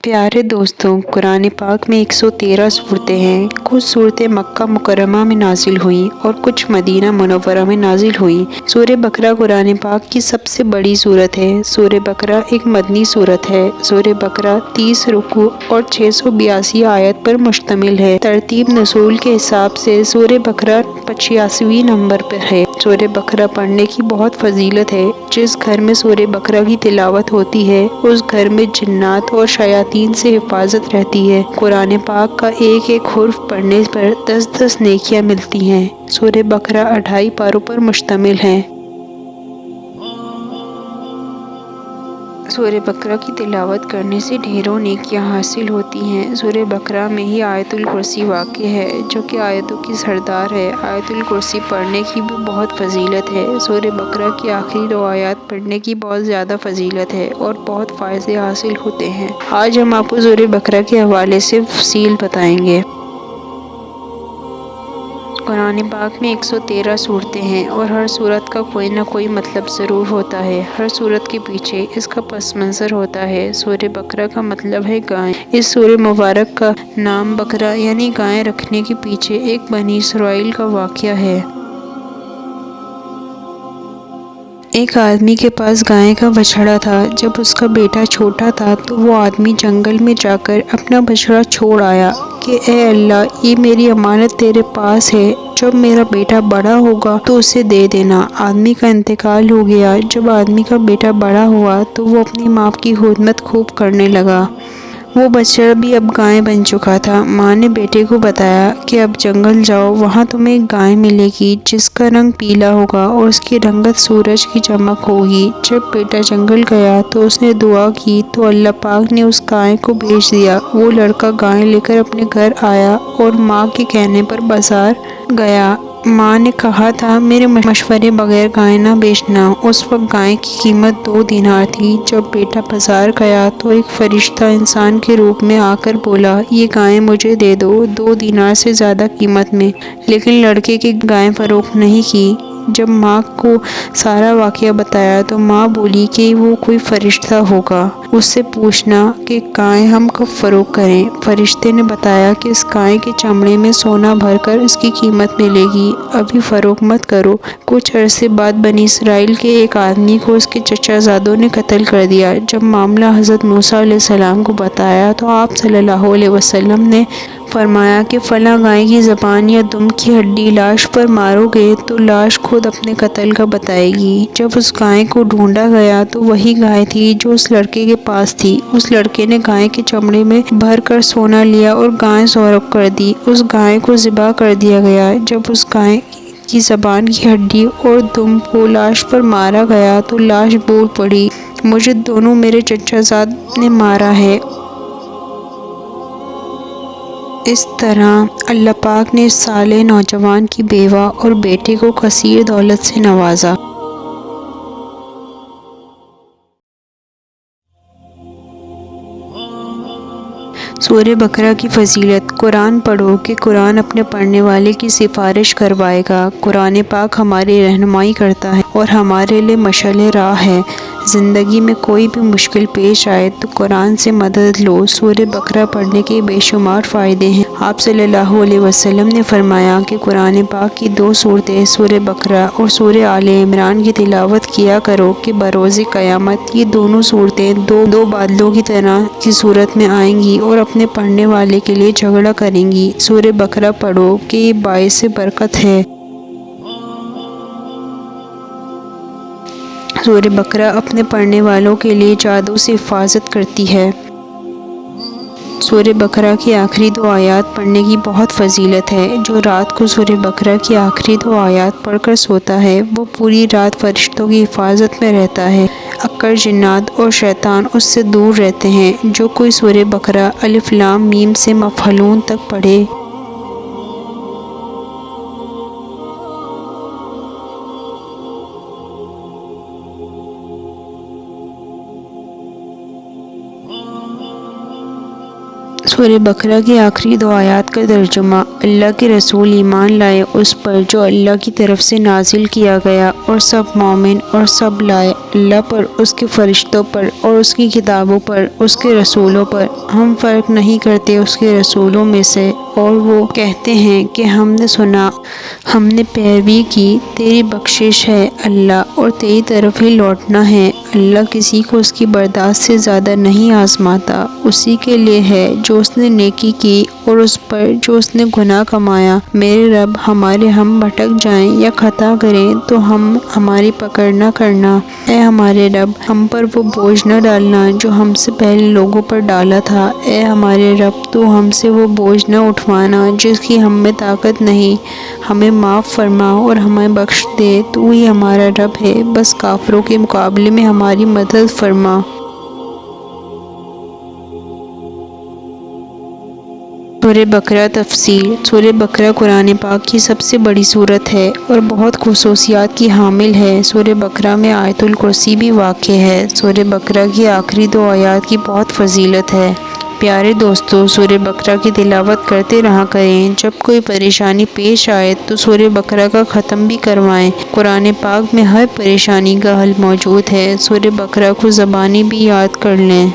پیارے دوستوں، قرآن پاک میں 113 صورتیں ہیں۔ کچھ صورتیں مکہ مکرمہ میں نازل ہوئیں اور کچھ مدینہ منورہ میں نازل ہوئیں۔ سورہ بقرہ قرآن پاک کی سب سے بڑی صورت ہے۔ سورہ بقرہ ایک مدنی صورت ہے۔ سورہ بقرہ 30 رکوع اور 682 آیات پر مشتمل ہے۔ ترتیب نزول کے حساب سے سورہ بقرہ 85ویں نمبر پر ہے۔ سورہ بقرہ پڑھنے کی بہت فضیلت ہے۔ جس گھر میں سورہ بقرہ کی تلاوت ہوتی ہے اس گھر میں جنات اور شیاطین سے حفاظت رہتی ہے۔ قرآن پاک کا ایک ایک حرف پڑھنے پر 10 نیکیاں ملتی ہیں۔ سورہ بقرہ 28 پاروں پر مشتمل ہے۔ سورہ بقرہ کی تلاوت کرنے سے ڈھیروں نیکیاں حاصل ہوتی ہیں۔ سورہ بقرہ میں ہی آیت الکرسی واقع ہے جو کہ آیتوں کی سردار ہے۔ آیت الکرسی پڑھنے کی بھی بہت فضیلت ہے۔ سورہ بقرہ کی آخری 2 آیات پڑھنے کی بہت زیادہ فضیلت ہے اور بہت فائدے حاصل ہوتے ہیں۔ آج ہم آپ کو سورہ بقرہ کے حوالے سے تفصیل بتائیں گے۔ قرآن پاک میں 113 صورتیں ہیں اور ہر صورت کا کوئی نہ کوئی مطلب ضرور ہوتا ہے۔ ہر صورت کے پیچھے اس کا پس منظر ہوتا ہے۔ سورہ بقرہ کا مطلب ہے گائے۔ اس سورہ مبارک کا نام بقرہ یعنی گائے رکھنے کے پیچھے ایک بنی اسرائیل کا واقعہ ہے۔ ایک آدمی کے پاس گائے کا بچھڑا تھا۔ جب اس کا بیٹا چھوٹا تھا تو وہ آدمی جنگل میں جا کر اپنا بچھڑا چھوڑ آیا کہ اے اللہ، یہ میری امانت تیرے پاس ہے، جب میرا بیٹا بڑا ہوگا تو اسے دے دینا۔ آدمی کا انتقال ہو گیا۔ جب آدمی کا بیٹا بڑا ہوا تو وہ اپنی ماں کی خدمت خوب کرنے لگا۔ وہ بچڑا بھی اب گائے بن چکا تھا۔ ماں نے بیٹے کو بتایا کہ اب جنگل جاؤ، وہاں تمہیں ایک گائے ملے گی جس کا رنگ پیلا ہوگا اور اس کی رنگت سورج کی چمک ہوگی۔ جب بیٹا جنگل گیا تو اس نے دعا کی تو اللہ پاک نے اس گائے کو بھیج دیا۔ وہ لڑکا گائے لے کر اپنے گھر آیا اور ماں کے کہنے پر بازار گیا۔ ماں نے کہا تھا میرے مشورے بغیر گائے نہ بیچنا۔ اس وقت گائے کی قیمت 2 دینار تھی۔ جب بیٹا بازار گیا تو ایک فرشتہ انسان کے روپ میں آ کر بولا، یہ گائے مجھے دے دو 2 دینار سے زیادہ قیمت میں۔ لیکن لڑکے کی گائے فروخت نہیں کی۔ جب ماں کو سارا واقعہ بتایا تو ماں بولی کہ وہ کوئی فرشتہ ہوگا، اس سے پوچھنا کہ گائے ہم کب فروخت کریں۔ فرشتے نے بتایا کہ اس گائے کے چمڑے میں سونا بھر کر اس کی قیمت ملے گی، ابھی فروخت مت کرو۔ کچھ عرصے بعد بنی اسرائیل کے ایک آدمی کو اس کے چچا زادوں نے قتل کر دیا۔ جب معاملہ حضرت موسیٰ علیہ السلام کو بتایا تو آپ صلی اللہ علیہ وسلم نے فرمایا کہ فلاں گائے کی زبان یا دم کی ہڈی لاش پر مارو گے تو لاش خود اپنے قتل کا بتائے گی۔ جب اس گائے کو ڈھونڈا گیا تو وہی گائے تھی جو اس لڑکے کے پاس تھی۔ اس لڑکے نے گائے کے چمڑے میں بھر کر سونا لیا اور گائے ضبط کر دی۔ اس گائے کو ذبح کر دیا گیا۔ جب اس گائے کی زبان کی ہڈی اور دم کو لاش پر مارا گیا تو لاش بول پڑی، مجھے دونوں میرے چچا زاد نے مارا ہے۔ اس طرح اللہ پاک نے اس صالح نوجوان کی بیوہ اور بیٹے کو کثیر دولت سے نوازا۔ سورہ بقرہ کی فضیلت۔ قرآن پڑھو کہ قرآن اپنے پڑھنے والے کی سفارش کروائے گا۔ قرآن پاک ہماری رہنمائی کرتا ہے اور ہمارے لیے مشعل راہ ہے۔ زندگی میں کوئی بھی مشکل پیش آئے تو قرآن سے مدد لو۔ سورہ بقرہ پڑھنے کے بے شمار فائدے ہیں۔ آپ صلی اللہ علیہ وسلم نے فرمایا کہ قرآن پاک کی 2 صورتیں سورہ بقرہ اور سورہ آل عمران کی تلاوت کیا کرو کہ بروز قیامت یہ دونوں صورتیں دو بادلوں کی طرح کی صورت میں آئیں گی اور اپنے پڑھنے والے کے لیے جھگڑا کریں گی۔ سورہ بقرہ پڑھو کہ یہ باعث برکت ہے۔ سورہ بقرہ اپنے پڑھنے والوں کے لیے جادو سے حفاظت کرتی ہے۔ سورہ بقرہ کی آخری 2 آیات پڑھنے کی بہت فضیلت ہے۔ جو رات کو سورہ بقرہ کی آخری 2 آیات پڑھ کر سوتا ہے وہ پوری رات فرشتوں کی حفاظت میں رہتا ہے۔ اکڑ جنات اور شیطان اس سے دور رہتے ہیں۔ جو کوئی سورہ بقرہ الف لام میم سے مفعلون تک پڑھے سورہ بقرہ کی آخری 2 آیات کا ترجمہ۔ اللہ کے رسول ایمان لائے اس پر پر جو اللہ کی طرف سے نازل کیا گیا، اور سب مومن اور سب لائے اللہ پر، اس کے فرشتوں پر اور اس کی کتابوں پر، اس کے رسولوں پر۔ ہم فرق نہیں کرتے اس کے رسولوں میں سے، اور وہ کہتے ہیں کہ ہم نے سنا، ہم نے پیروی کی۔ تیری بخشش ہے اللہ، اور تیری طرف ہی لوٹنا ہے۔ اللہ کسی کو اس کی برداشت سے زیادہ نہیں آزماتا۔ اسی کے لیے ہے جو اس نے نیکی کی اور اس پر جو اس نے گناہ کمایا۔ میرے رب، ہمارے ہم بھٹک جائیں یا خطا کریں تو ہماری پکڑ نہ کرنا۔ اے ہمارے رب، ہم پر وہ بوجھ نہ ڈالنا جو ہم سے پہلے لوگوں پر ڈالا تھا۔ اے ہمارے رب، تو ہم سے وہ بوجھ نہ اٹھوانا جس کی ہم میں طاقت نہیں۔ ہمیں معاف فرما اور ہمیں بخش دے، تو ہی ہمارا رب ہے، بس کافروں کے مقابلے میں ہماری مدد فرما۔ سورہ بقرہ تفسیر۔ سورہ بقرہ قرآن پاک کی سب سے بڑی سورت ہے اور بہت خصوصیات کی حامل ہے۔ سورہ بقرہ میں آیت الکرسی بھی واقع ہے۔ سورہ بقرہ کی آخری 2 آیات کی بہت فضیلت ہے۔ پیارے دوستو، سورہ بقرہ کی تلاوت کرتے رہا کریں۔ جب کوئی پریشانی پیش آئے تو سورہ بقرہ کا ختم بھی کروائیں۔ قرآن پاک میں ہر پریشانی کا حل موجود ہے۔ سورہ بقرہ کو زبانی بھی یاد کر لیں۔